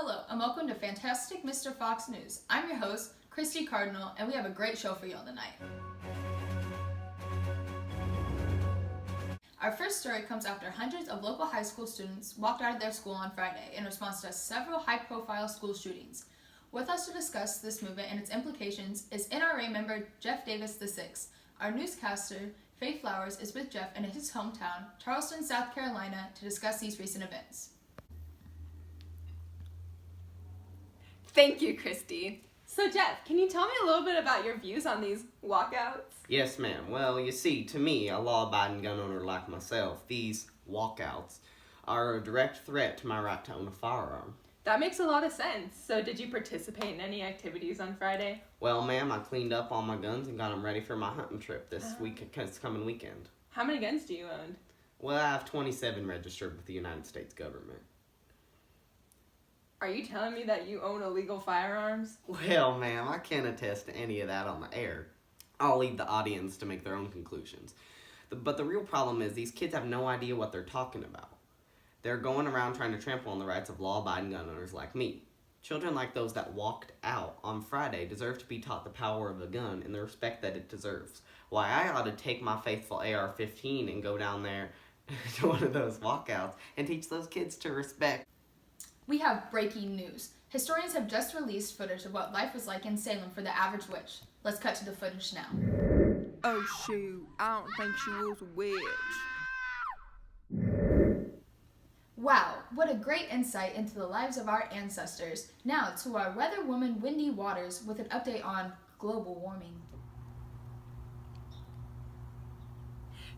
Hello, and welcome to Fantastic Mr. Fox News. I'm your host, Christy Cardinal, and we have a great show for y'all tonight. Our first story comes after hundreds of local high school students walked out of their school on Friday in response to several high-profile school shootings. With us to discuss this movement and its implications is NRA member Jeff Davis VI. Our newscaster, Faye Flowers, is with Jeff in his hometown, Charleston, South Carolina, to discuss these recent events. Thank you, Christy. So Jeff, can you tell me a little bit about your views on these walkouts? Yes, ma'am. Well, you see, to me, a law-abiding gun owner like myself, these walkouts are a direct threat to my right to own a firearm. That makes a lot of sense. So did you participate in any activities on Friday? Well, ma'am, I cleaned up all my guns and got them ready for my hunting trip this coming weekend. How many guns do you own? Well, I have 27 registered with the United States government. Are you telling me that you own illegal firearms? Well, ma'am, I can't attest to any of that on the air. I'll leave the audience to make their own conclusions. But the real problem is these kids have no idea what they're talking about. They're going around trying to trample on the rights of law-abiding gun owners like me. Children like those that walked out on Friday deserve to be taught the power of a gun and the respect that it deserves. Why, I ought to take my faithful AR-15 and go down there to one of those walkouts and teach those kids to respect. We have breaking news. Historians have just released footage of what life was like in Salem for the average witch. Let's cut to the footage now. Oh shoot, I don't think she was a witch. Wow, what a great insight into the lives of our ancestors. Now to our weather woman, Wendy Waters, with an update on global warming.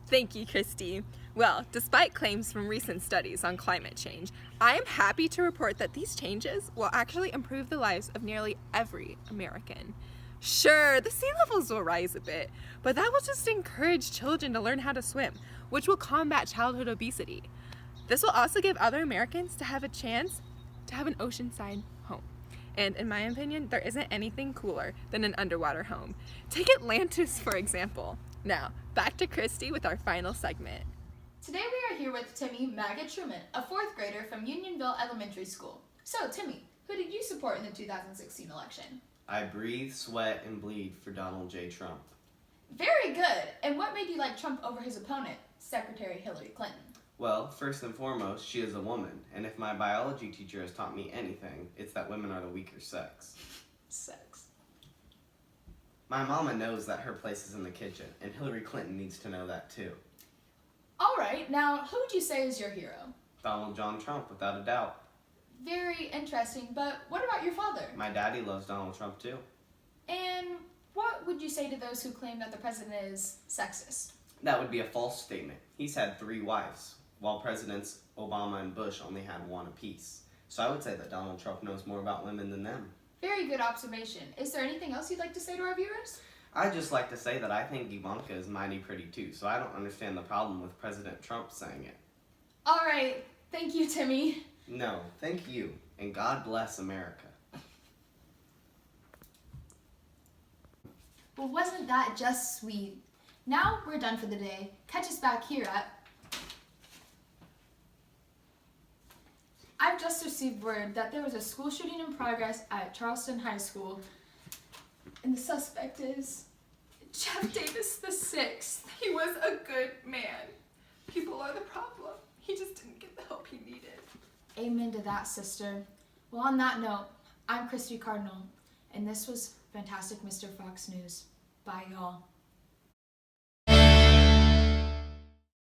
Thank you, Christy. Well, despite claims from recent studies on climate change, I am happy to report that these changes will actually improve the lives of nearly every American. Sure, the sea levels will rise a bit, but that will just encourage children to learn how to swim, which will combat childhood obesity. This will also give other Americans to have a chance to have an oceanside home. And in my opinion, there isn't anything cooler than an underwater home. Take Atlantis, for example. Now, back to Christy with our final segment. Today we are here with Timmy Maggot Truman, a fourth grader from Unionville Elementary School. So, Timmy, who did you support in the 2016 election? I breathe, sweat, and bleed for Donald J. Trump. Very good! And what made you like Trump over his opponent, Secretary Hillary Clinton? Well, first and foremost, she is a woman, and if my biology teacher has taught me anything, it's that women are the weaker sex. Sex. My mama knows that her place is in the kitchen, and Hillary Clinton needs to know that too. Alright, now who would you say is your hero? Donald John Trump, without a doubt. Very interesting, but what about your father? My daddy loves Donald Trump too. And what would you say to those who claim that the president is sexist? That would be a false statement. He's had 3 wives, while Presidents Obama and Bush only had 1 apiece. So I would say that Donald Trump knows more about women than them. Very good observation. Is there anything else you'd like to say to our viewers? I'd just like to say that I think Ivanka is mighty pretty too, so I don't understand the problem with President Trump saying it. Alright, thank you, Timmy. No, thank you, and God bless America. Well, wasn't that just sweet? Now we're done for the day. Catch us back here at... I've just received word that there was a school shooting in progress at Charleston High School, and the suspect is Jeff Davis VI. He was a good man. People are the problem. He just didn't get the help he needed. Amen to that, sister. Well, on that note, I'm Christy Cardinal, and this was Fantastic Mr. Fox News. Bye, y'all.